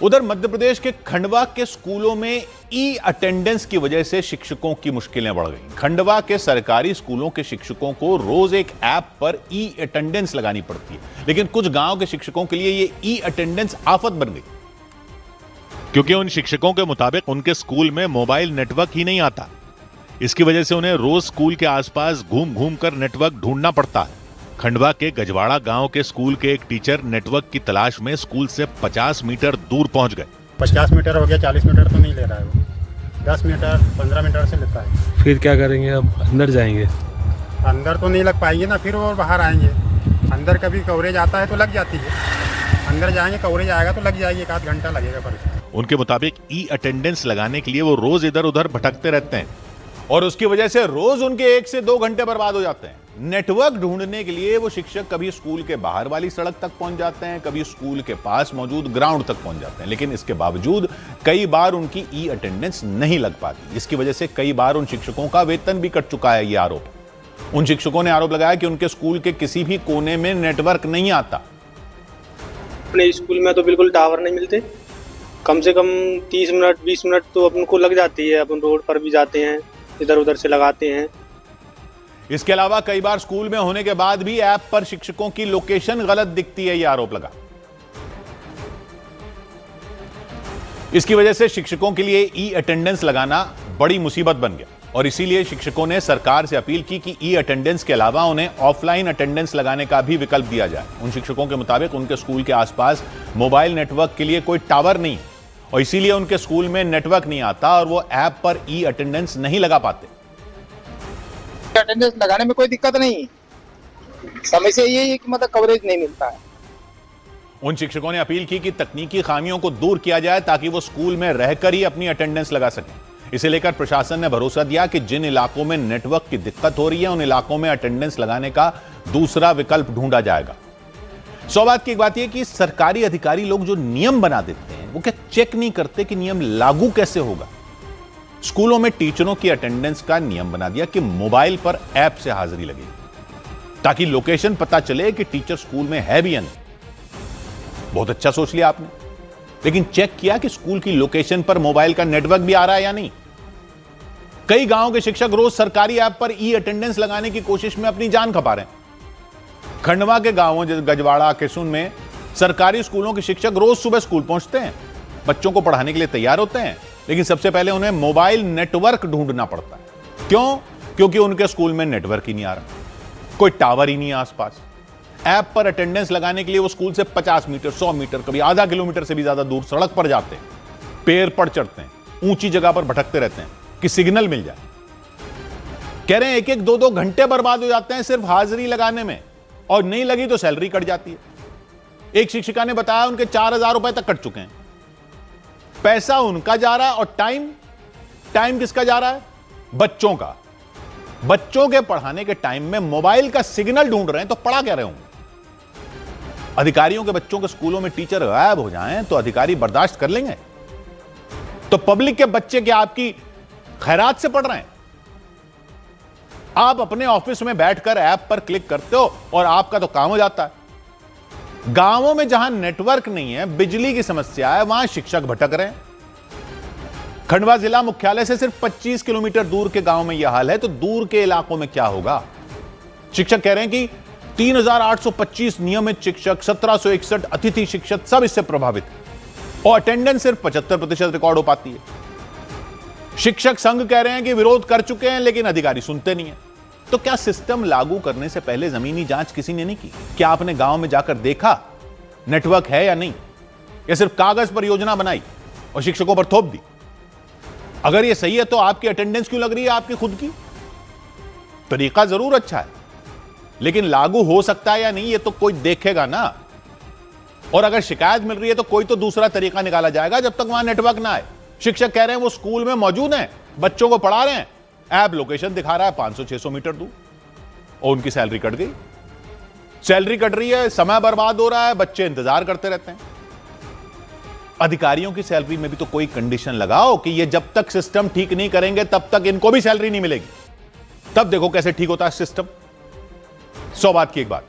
उधर मध्य प्रदेश के खंडवा के स्कूलों में ई अटेंडेंस की वजह से शिक्षकों की मुश्किलें बढ़ गई। खंडवा के सरकारी स्कूलों के शिक्षकों को रोज एक ऐप पर ई अटेंडेंस लगानी पड़ती है, लेकिन कुछ गांव के शिक्षकों के लिए ये ई अटेंडेंस आफत बन गई, क्योंकि उन शिक्षकों के मुताबिक उनके स्कूल में मोबाइल नेटवर्क ही नहीं आता। इसकी वजह से उन्हें रोज स्कूल के आसपास घूम घूम कर नेटवर्क ढूंढना पड़ता है। खंडवा के गजवाड़ा गांव के स्कूल के एक टीचर नेटवर्क की तलाश में स्कूल से 50 मीटर दूर पहुंच गए। 50 मीटर हो गया, 40 मीटर तो नहीं ले रहा है वो, 10 मीटर 15 मीटर से लेता है। फिर क्या करेंगे? अब अंदर जाएंगे? अंदर तो नहीं लग पाएंगे ना, फिर वो बाहर आएंगे। अंदर कभी कवरेज आता है तो लग जाती है, अंदर जाएंगे कवरेज आएगा तो लग जाएगी, 1 आध घंटा लगेगा। पर उनके मुताबिक ई अटेंडेंस लगाने के लिए वो रोज इधर उधर भटकते रहते हैं और उसकी वजह से रोज उनके 1 से 2 घंटे बर्बाद हो जाते हैं। नेटवर्क ढूंढने के लिए वो शिक्षक कभी स्कूल के बाहर वाली सड़क तक पहुंच जाते हैं, कभी स्कूल के पास मौजूद ग्राउंड तक पहुंच जाते हैं, लेकिन इसके बावजूद कई बार उनकी ई अटेंडेंस नहीं लग पाती, जिसकी वजह से कई बार उन शिक्षकों का वेतन भी कट चुका है। ये आरोप उन शिक्षकों ने आरोप लगाया कि उनके स्कूल के किसी भी कोने में नेटवर्क नहीं आता। अपने स्कूल में तो बिल्कुल टावर नहीं मिलते, कम से कम 30 मिनट 20 मिनट तो अपन को लग जाती है। अपन रोड पर भी जाते हैं, इधर उधर से लगाते हैं। इसके अलावा कई बार स्कूल में होने के बाद भी ऐप पर शिक्षकों की लोकेशन गलत दिखती है, यह आरोप लगा। इसकी वजह से शिक्षकों के लिए ई अटेंडेंस लगाना बड़ी मुसीबत बन गया और इसीलिए शिक्षकों ने सरकार से अपील की कि ई अटेंडेंस के अलावा उन्हें ऑफलाइन अटेंडेंस लगाने का भी विकल्प दिया जाए। उन शिक्षकों के मुताबिक उनके स्कूल के आसपास मोबाइल नेटवर्क के लिए कोई टावर नहीं है और इसीलिए उनके स्कूल में नेटवर्क नहीं आता और वो ऐप पर ई अटेंडेंस नहीं लगा पाते। अटेंडेंस लगाने में कोई दिक्कत नहीं, समस्या ये है कि मतलब कवरेज नहीं मिलता है। उन शिक्षकों ने अपील की कि तकनीकी खामियों को दूर किया जाए ताकि वो स्कूल में रहकर ही अपनी अटेंडेंस लगा सकें। इसे लेकर प्रशासन ने भरोसा दिया कि जिन इलाकों में नेटवर्क की दिक्कत हो रही है उन इलाकों में अटेंडेंस लगाने का दूसरा विकल्प ढूंढा जाएगा। सौ बात की एक बात यह कि सरकारी अधिकारी लोग जो नियम बना देते हैं वो क्या चेक नहीं करते कि नियम लागू कैसे होगा। स्कूलों में टीचरों की अटेंडेंस का नियम बना दिया कि मोबाइल पर ऐप से हाजिरी लगेगी ताकि लोकेशन पता चले कि टीचर स्कूल में है भी या नहीं। बहुत अच्छा सोच लिया आपने, लेकिन चेक किया कि स्कूल की लोकेशन पर मोबाइल का नेटवर्क भी आ रहा है या नहीं। कई गांव के शिक्षक रोज सरकारी ऐप पर ई अटेंडेंस लगाने की कोशिश में अपनी जान खपा रहे हैं। खंडवा के गांवों जैसे गजवाड़ा किशुन में सरकारी स्कूलों के शिक्षक रोज सुबह स्कूल पहुंचते हैं, बच्चों को पढ़ाने के लिए तैयार होते हैं, लेकिन सबसे पहले उन्हें मोबाइल नेटवर्क ढूंढना पड़ता है। क्यों? क्योंकि उनके स्कूल में नेटवर्क ही नहीं आ रहा, कोई टावर ही नहीं है आसपास। ऐप पर अटेंडेंस लगाने के लिए वो स्कूल से 50 मीटर 100 मीटर कभी आधा किलोमीटर से भी ज्यादा दूर सड़क पर जाते हैं, पेड़ पर चढ़ते हैं, ऊंची जगह पर भटकते रहते हैं कि सिग्नल मिल जाए। कह रहे हैं 1-1 2-2 घंटे बर्बाद हो जाते हैं सिर्फ हाजिरी लगाने में, और नहीं लगी तो सैलरी कट जाती है। एक शिक्षिका ने बताया उनके 4000 रुपए तक कट चुके हैं। पैसा उनका जा रहा है और टाइम किसका जा रहा है? बच्चों का। बच्चों के पढ़ाने के टाइम में मोबाइल का सिग्नल ढूंढ रहे हैं तो पढ़ा क्या रहे होंगे। अधिकारियों के बच्चों के स्कूलों में टीचर गायब हो जाएं तो अधिकारी बर्दाश्त कर लेंगे? तो पब्लिक के बच्चे क्या आपकी खैरात से पढ़ रहे हैं? आप अपने ऑफिस में बैठकर ऐप पर क्लिक करते हो और आपका तो काम हो जाता है। गांवों में जहां नेटवर्क नहीं है, बिजली की समस्या है, वहां शिक्षक भटक रहे हैं। खंडवा जिला मुख्यालय से सिर्फ 25 किलोमीटर दूर के गांव में यह हाल है, तो दूर के इलाकों में क्या होगा? शिक्षक कह रहे हैं कि 3825 नियमित शिक्षक, 1761 अतिथि शिक्षक सब इससे प्रभावित है और अटेंडेंस सिर्फ 75% रिकॉर्ड हो पाती है। शिक्षक संघ कह रहे हैं कि विरोध कर चुके हैं लेकिन अधिकारी सुनते नहीं है। तो क्या सिस्टम लागू करने से पहले जमीनी जांच किसी ने नहीं की? क्या आपने गांव में जाकर देखा नेटवर्क है या नहीं, या सिर्फ कागज पर योजना बनाई और शिक्षकों पर थोप दी? अगर यह सही है तो आपकी अटेंडेंस क्यों लग रही है आपकी खुद की? तरीका जरूर अच्छा है, लेकिन लागू हो सकता है या नहीं ये तो कोई देखेगा ना। और अगर शिकायत मिल रही है तो कोई तो दूसरा तरीका निकाला जाएगा जब तक वहां नेटवर्क ना आए। शिक्षक कह रहे हैं वो स्कूल में मौजूद हैं, बच्चों को पढ़ा रहे हैं, ऐप लोकेशन दिखा रहा है 500-600 मीटर दूर, और उनकी सैलरी कट गई। सैलरी कट रही है, समय बर्बाद हो रहा है, बच्चे इंतजार करते रहते हैं। अधिकारियों की सैलरी में भी तो कोई कंडीशन लगाओ कि ये जब तक सिस्टम ठीक नहीं करेंगे तब तक इनको भी सैलरी नहीं मिलेगी। तब देखो कैसे ठीक होता है सिस्टम। 100 बात की एक बात।